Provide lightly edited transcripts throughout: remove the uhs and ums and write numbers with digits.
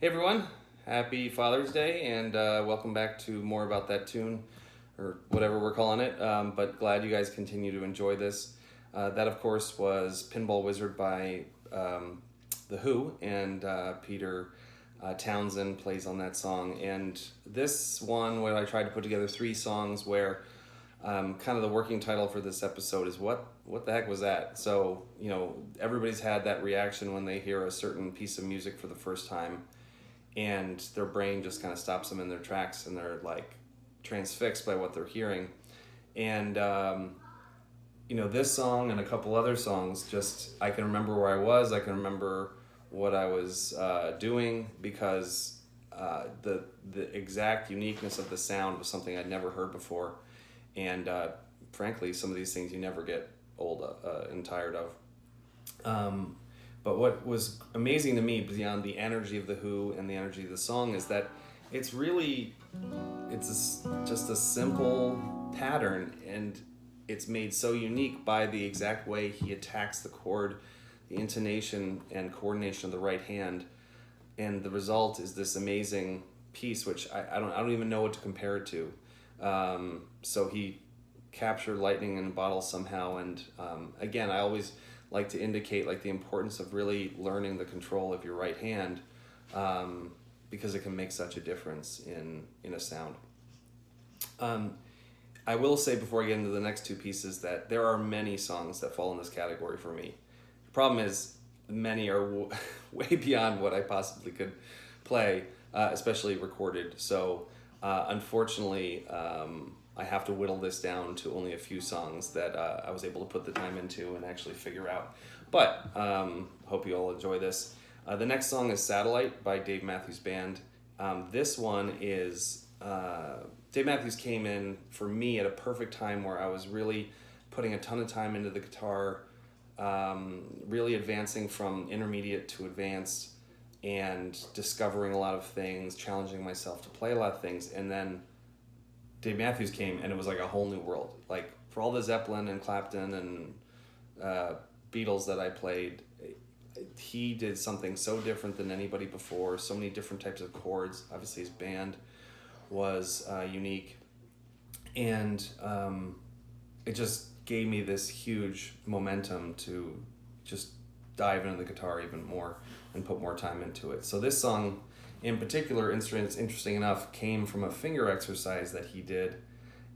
Hey everyone, happy Father's Day, and welcome back to More About That Tune, or whatever we're calling it. But glad you guys continue to enjoy this. That, of course, was Pinball Wizard by The Who, and Peter Townsend plays on that song. And this one, where I tried to put together three songs where kind of the working title for this episode is what the heck was that? So, everybody's had that reaction when they hear a certain piece of music for the first time, and their brain just kind of stops them in their tracks, and they're like transfixed by what they're hearing. And this song and a couple other songs, just I can remember where I was. I can remember what I was doing, because the exact uniqueness of the sound was something I'd never heard before. And frankly, some of these things you never get old and tired of. But what was amazing to me, beyond the energy of The Who and the energy of the song, is that it's just a simple pattern, and it's made so unique by the exact way he attacks the chord, the intonation and coordination of the right hand, and the result is this amazing piece, which I don't even know what to compare it to. So he captured lightning in a bottle somehow, and again, I always like to indicate the importance of really learning the control of your right hand, because it can make such a difference in a sound. I will say, before I get into the next two pieces, that there are many songs that fall in this category for me. The problem is many are way beyond what I possibly could play, especially recorded. So unfortunately, I have to whittle this down to only a few songs that I was able to put the time into and actually figure out. But hope you all enjoy this. The next song is Satellite by Dave Matthews Band. This one is... Dave Matthews came in for me at a perfect time where I was really putting a ton of time into the guitar, really advancing from intermediate to advanced, and discovering a lot of things, challenging myself to play a lot of things. And then Dave Matthews came, and it was like a whole new world. Like, for all the Zeppelin and Clapton and Beatles that I played, he did something so different than anybody before. So many different types of chords. Obviously, his band was unique, and it just gave me this huge momentum to just dive into the guitar even more and put more time into it. So this song in particular, interesting enough, came from a finger exercise that he did.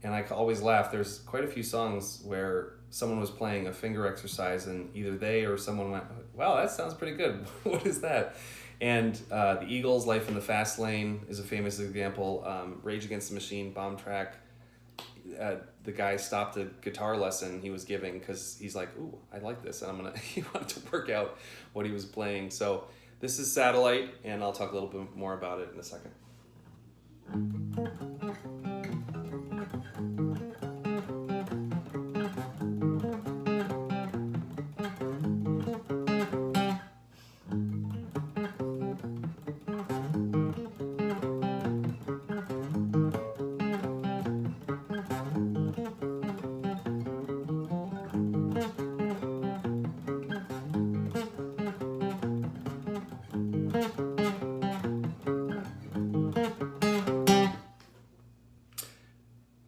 And I always laugh. There's quite a few songs where someone was playing a finger exercise, and either they or someone went, wow, that sounds pretty good. What is that? And the Eagles' Life in the Fast Lane is a famous example. Rage Against the Machine, Bomb Track. The guy stopped the guitar lesson he was giving because he's like, ooh, I like this. And he wanted to work out what he was playing. So this is Satellite, and I'll talk a little bit more about it in a second.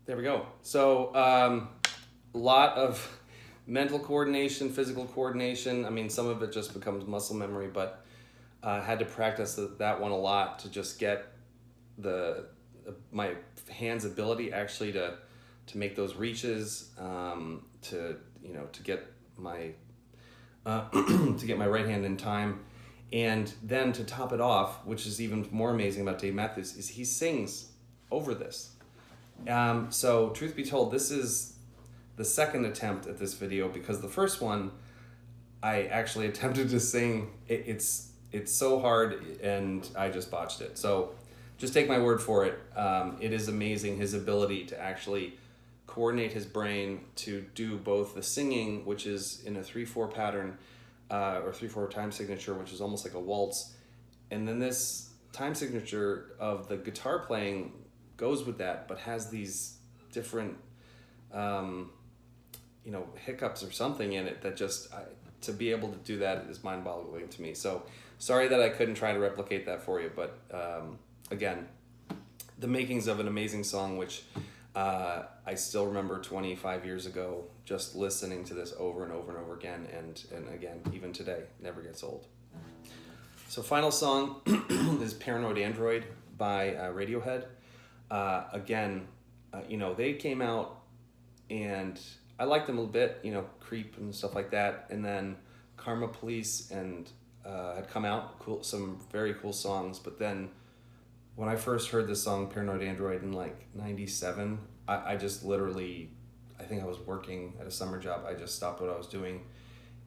There we go. So a lot of mental coordination, physical coordination. I mean, some of it just becomes muscle memory, but had to practice that one a lot to just get my hand's ability actually to make those reaches, to get my to get my right hand in time. And then to top it off, which is even more amazing about Dave Matthews, is he sings over this. So truth be told, this is the second attempt at this video, because the first one I actually attempted to sing. It's so hard, and I just botched it. So just take my word for it. It is amazing, his ability to actually coordinate his brain to do both the singing, which is in a 3/4 pattern, or 3/4 time signature, which is almost like a waltz, and then this time signature of the guitar playing goes with that, but has these different hiccups or something in it that just to be able to do that is mind-boggling to me. So sorry that I couldn't try to replicate that for you, but again, the makings of an amazing song, which I still remember 25 years ago, just listening to this over and over and over again, and again, even today, never gets old. So final song is Paranoid Android by Radiohead. Again, they came out, and I liked them a little bit, Creep and stuff like that, and then Karma Police and had come out, some very cool songs, but then when I first heard this song, Paranoid Android, in like 97, I just literally, I think I was working at a summer job, I just stopped what I was doing,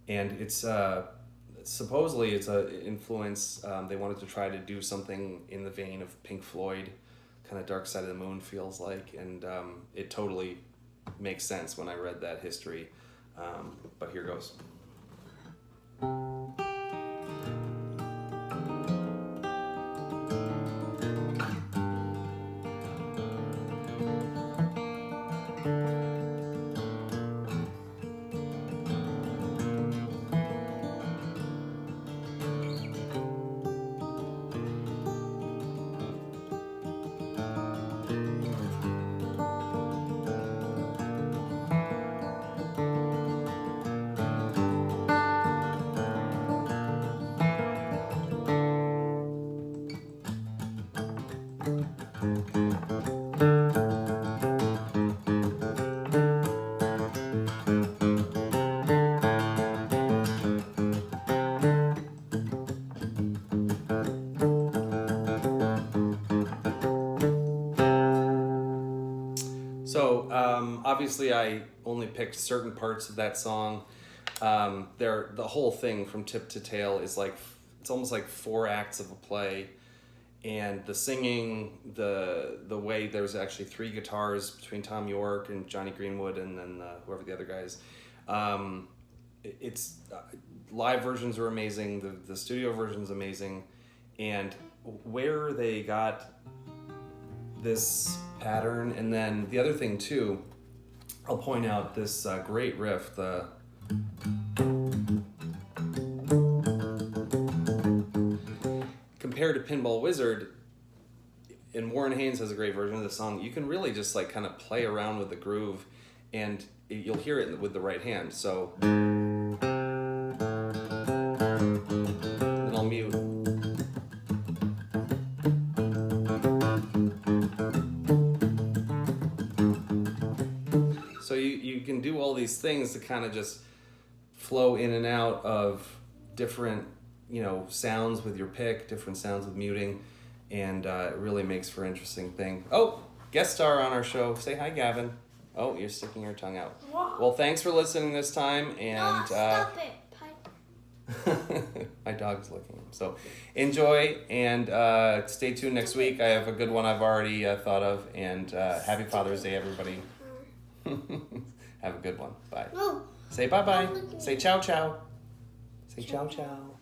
and it's supposedly it's a influence, they wanted to try to do something in the vein of Pink Floyd, kind of Dark Side of the Moon feels like, and it totally makes sense when I read that history, but here goes. So obviously I only picked certain parts of that song. The whole thing from tip to tail is like, it's almost like 4 acts of a play, and the singing, the way there's actually 3 guitars between Tom York and Johnny Greenwood and then whoever the other guy is. It's live versions are amazing. The studio version's amazing, and where they got this pattern, and then the other thing too, I'll point out this great riff, compared to Pinball Wizard, and Warren Haynes has a great version of the song, you can really just like kind of play around with the groove, and you'll hear it with the right hand. So then I'll mute. So you can do all these things to kind of just flow in and out of different, sounds with your pick, different sounds with muting, and it really makes for an interesting thing. Oh, guest star on our show. Say hi, Gavin. Oh, you're sticking your tongue out. What? Well, thanks for listening this time, and stop it. My dog's licking him. So enjoy, and stay tuned next week. I have a good one I've already thought of, and happy Father's Day, everybody. Have a good one. Bye. No. Say bye-bye. Say ciao ciao. Say ciao ciao.